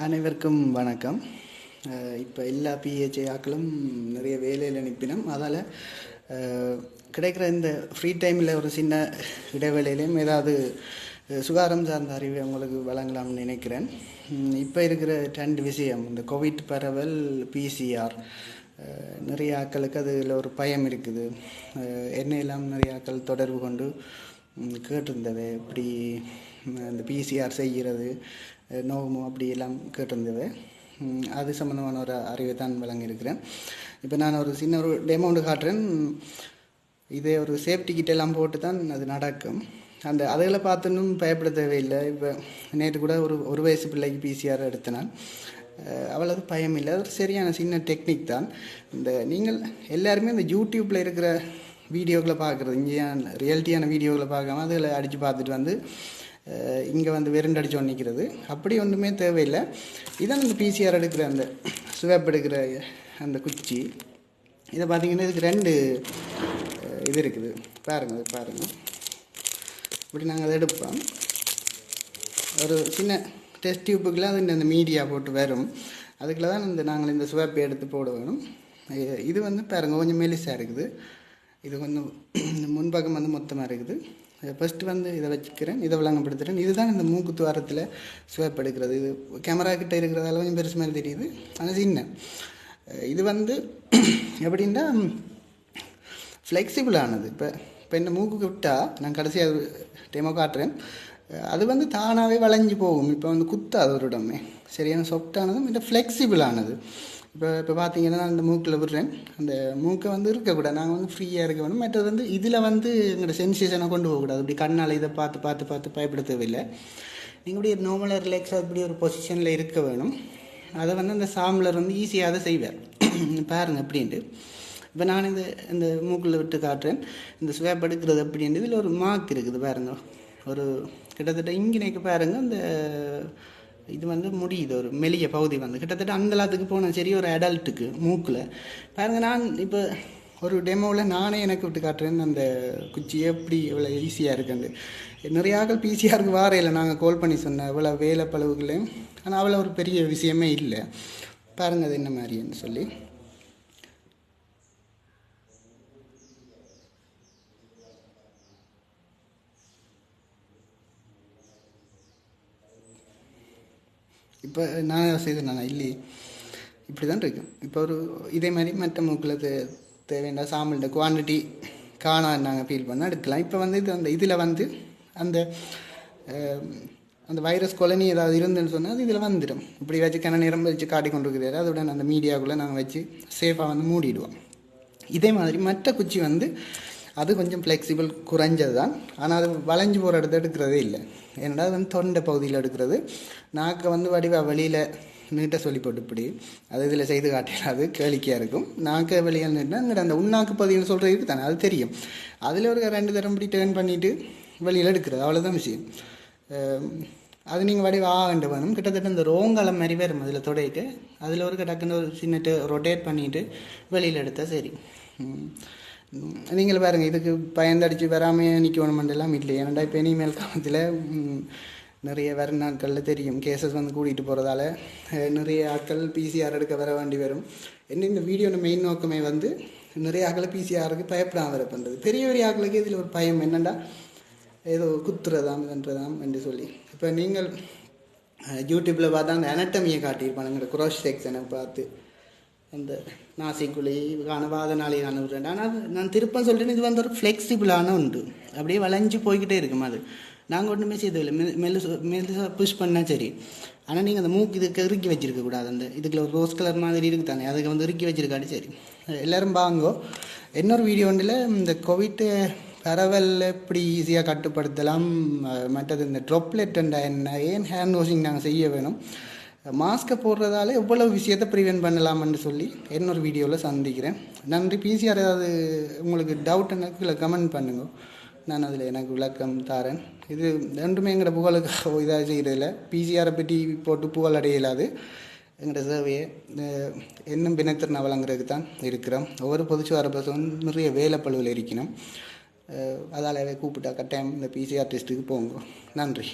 அனைவருக்கும் வணக்கம். இப்போ எல்லா பிஹெச்ஐ ஆக்களும் நிறைய வேலையில் அனுப்பினோம். அதால் கிடைக்கிற இந்த ஃப்ரீ டைமில் ஒரு சின்ன இடைவேளையிலையும் ஏதாவது சுகாதாரம் சார்ந்த அறிவை உங்களுக்கு வழங்கலாம்னு நினைக்கிறேன். இப்போ இருக்கிற ட்ரெண்ட் விஷயம் இந்த கோவிட் பரவல், பிசிஆர், நிறைய ஆக்களுக்கு அதில் ஒரு பயம் இருக்குது. என்னையெல்லாம் நிறைய ஆக்கள் தொடர்பு கொண்டு கேட்டிருந்தது, இப்படி இந்த பிசிஆர் செய்கிறது நோமோ அப்படியெல்லாம் கேட்டிருந்தது. அது சம்மந்தமான ஒரு அறிவை தான் வழங்கியிருக்கிறேன். இப்போ நான் ஒரு சின்ன ஒரு டெமௌண்ட் காட்டுறேன். இதே ஒரு சேஃப்டி கிட் எல்லாம் போட்டு தான் அது நடக்கும். அந்த அதில் பார்த்துன்னும் பயப்பட தேவையில்லை. இப்போ நேற்று கூட ஒரு வயசு பிள்ளைக்கு பிசிஆர் எடுத்தனால் அவ்வளவு பயம் இல்லை. அது ஒரு சரியான சின்ன டெக்னிக் தான். இந்த நீங்கள் எல்லாருமே இந்த யூடியூப்பில் இருக்கிற வீடியோக்களை பார்க்குறது, இங்கே ரியாலிட்டியான வீடியோக்களை பார்க்காம அதில் அடித்து பார்த்துட்டு வந்து இங்கே வந்து வெறுண்டடிச்சு ஒன்றிக்கிறது அப்படி ஒன்றுமே தேவையில்லை. இதான் இந்த பிசிஆர் எடுக்கிற அந்த ஸ்வாப் எடுக்கிற அந்த குச்சி. இதை பார்த்தீங்கன்னா இதுக்கு ரெண்டு இது இருக்குது. பாருங்கள் இப்படி நாங்கள் அதை எடுப்போம். ஒரு சின்ன டெஸ்ட் டியூப்புக்கெலாம் அது இந்த மீடியா போட்டு வரும். அதுக்குள்ள தான் நாங்கள் இந்த ஸ்வாப்பை எடுத்து போட வேணும். இது வந்து பாருங்கள் கொஞ்சம் மெலிசாக இருக்குது. இது கொஞ்சம் முன்பக்கம் வந்து மொத்தமாக இருக்குது. ஃபஸ்ட்டு வந்து இதை வச்சுக்கிறேன், இதை விளங்கப்படுத்துகிறேன். இதுதான் இந்த மூக்கு துவாரத்தில் ஸ்வாப் எடுக்கிறது. இது கேமரா கிட்டே இருக்கிறதால கொஞ்சம் பெருசு மாதிரி தெரியுது, ஆனால் சின்ன. இது வந்து எப்படின்னா ஃப்ளெக்சிபிளானது. இப்போ என்ன மூக்குக்கு விட்டால் நான் கடைசியாக டெமோ காட்டுறேன். அது வந்து தானாகவே வளைஞ்சு போகும். இப்போ வந்து குத்தாது ஒரு இடமே. சரியான சாஃப்டானதும் இந்த ஃப்ளெக்சிபிளானது. இப்போ பார்த்தீங்கன்னா நான் அந்த மூக்கில் விடுறேன். அந்த மூக்கை வந்து இருக்கக்கூடாது, நாங்கள் வந்து ஃப்ரீயாக இருக்க வேணும். மற்றது வந்து இதில் வந்து எங்களோட சென்சேஷனை கொண்டு போகக்கூடாது. அப்படி கண்ணால் இதை பார்த்து பயப்பட தேவையில்லை. நீங்கள் இப்படி நார்மலாக ரிலாக்ஸாக இப்படி ஒரு பொசிஷனில் இருக்க வேணும். அதை வந்து அந்த சாம்பிளர் வந்து ஈஸியாக அதை செய்வார். பாருங்கள் அப்படின்ட்டு. இப்போ நான் இந்த மூக்கில் விட்டு காட்டுறேன். இந்த ஸ்வாப் எடுக்கிறது அப்படின்ட்டு இதில் ஒரு மார்க் இருக்குது பாருங்கள். ஒரு கிட்டத்தட்ட இங்கினைக்கு பாருங்கள். அந்த இது வந்து முடியுது, ஒரு மெலிய பகுதி வந்து கிட்டத்தட்ட அங்கலாத்துக்கு போனால் சரி ஒரு அடல்ட்டுக்கு மூக்கில் பாருங்கள். நான் இப்போ ஒரு டெமோவில் நானே எனக்கு விட்டு காட்டுறேன். அந்த குச்சி எப்படி இவ்வளோ ஈஸியாக இருக்குது. நிறையாக்கள் பிசிஆருக்கு வாரையில் நாங்கள் கால் பண்ணி சொன்னேன் இவ்வளோ வேலை பழுவுகளையும், ஆனால் அவ்வளோ ஒரு பெரிய விஷயமே இல்லை. பாருங்கள் அது என்ன மாதிரின்னு சொல்லி. இப்போ நான் செய்தேன் இல்லையே, இப்படி தான் இருக்கும். இப்போ ஒரு இதே மாதிரி மற்ற மூக்கில் தேவையான சாம்பிளோட குவான்டிட்டி காணாது நாங்கள் ஃபீல் பண்ணால் எடுக்கலாம். இப்போ வந்து இது அந்த இதில் வந்து அந்த அந்த வைரஸ் கொலனி ஏதாவது இருந்துன்னு சொன்னால் அது இதில் வந்துடும். இப்படி வச்சு கிணறு நிரம்ப வச்சு காட்டி கொண்டு இருக்கிறாரு. அதோட அந்த மீடியாவுக்குள்ளே நாங்கள் வச்சு சேஃபாக வந்து மூடிடுவோம். இதே மாதிரி மற்ற குச்சி வந்து அது கொஞ்சம் ஃப்ளெக்சிபிள் குறைஞ்சது தான், ஆனால் அது வளைஞ்சு போகிற இடத்த எடுக்கிறதே இல்லை. ஏன்னா அது வந்து தொண்டை பகுதியில் எடுக்கிறது. நாக்கை வந்து வெளியில் நீட்ட சொல்லி போட்டு இப்படி அது இதில் செய்து காட்டிடாது, கேளிக்கையாக இருக்கும். நாக்கை வெளியில் நீட்டால் அந்த உண்ணாக்கு பகுதியில் சொல்கிறது தானே, அது தெரியும். அதில் ஒரு 2 தரம் இப்படி டேர்ன் பண்ணிவிட்டு வெளியில் எடுக்கிறது, அவ்வளோதான் விஷயம். அது நீங்கள் ஆகண்டு வேணும். கிட்டத்தட்ட இந்த ரோங்காலம் மாதிரி வரும் அதில் தொடையிட்டு, அதில் ஒரு டக்குன்னு ஒரு சின்ன ரொட்டேட் பண்ணிவிட்டு வெளியில் எடுத்தால் சரி. நீங்கள் பாருங்கள், இதுக்கு பயந்தடிச்சு வராமல் நிற்கணுமெண்டெல்லாம் இல்லை. ஏன்னாண்டா இப்போ இனிமேல் காலத்தில் நிறைய வர நாட்களில் தெரியும் கேசஸ் வந்து கூட்டிகிட்டு போகிறதால நிறைய ஆட்கள் பிசிஆர் எடுக்க வர வேண்டி வரும். என்ன இந்த வீடியோட மெயின் நோக்கமே வந்து நிறைய ஆட்களை பிசிஆருக்கு பயப்படாமல் வர பண்ணுறது. பெரிய ஆட்களுக்கு இதில் ஒரு பயம் என்னென்னா ஏதோ குத்துறதாம் என்று சொல்லி. இப்போ நீங்கள் யூடியூப்பில் பார்த்தா அந்த அனட்டமியை காட்டியிருப்பானுங்கிற குரோஷ் செக்ஷனை பார்த்து அந்த நாசிக்குழி வாதனாலே நான் விடுறேன். ஆனால் நான் திருப்பம் சொல்கிறேன், இது வந்து ஒரு ஃப்ளெக்சிபிளான உண்டு. அப்படியே வளைஞ்சு போய்கிட்டே இருக்கும். அது நாங்கள் ஒன்றுமே செய்யதில்லை, மெல்லுசாக புஷ் பண்ணால் சரி. ஆனால் நீங்கள் அந்த மூக்கு இதுக்கு இறுக்கி வச்சுருக்கக்கூடாது. அந்த இதுக்குள்ள ஒரு ரோஸ் கலர் மாதிரி இருக்குது தானே, அதுக்கு வந்து இறுக்கி வச்சுருக்காடி சரி. எல்லோரும் வாங்கோ. இன்னொரு வீடியோ ஒன்றில் இந்த கோவிட் பரவல் எப்படி ஈஸியாக கட்டுப்படுத்தலாம், மற்றது இந்த ட்ராப்லெட்டுண்டா என்ன, ஏன் ஹேண்ட் வாஷிங் நாங்கள் செய்ய வேணும், மாஸ்கை போடுறதால எவ்வளவு விஷயத்தை ப்ரிவென்ட் பண்ணலாம்னு சொல்லி இன்னொரு வீடியோவில் சந்திக்கிறேன். நன்றி. பிசிஆர் ஏதாவது உங்களுக்கு டவுட் எனக்கு கமெண்ட் பண்ணுங்க, நான் அதில் எனக்கு விளக்கம் தாரேன். இது ரெண்டுமே எங்களோட புகழுக்கு இதாக செய்கிறதில்ல. பிசிஆரை பற்றி போட்டு புகழ் அடையலாது. எங்களோட சேவையை இன்னும் பிணைத்திறனை வழங்குறதுக்கு தான் இருக்கிறோம். ஒவ்வொரு பொதுச்சுவார பசங்க நிறைய வேலைப்பழுவில் இருக்கணும். அதால் கூப்பிட்டா கட்டாயம் இந்த பிசிஆர் டெஸ்ட்டுக்கு போங்க. நன்றி.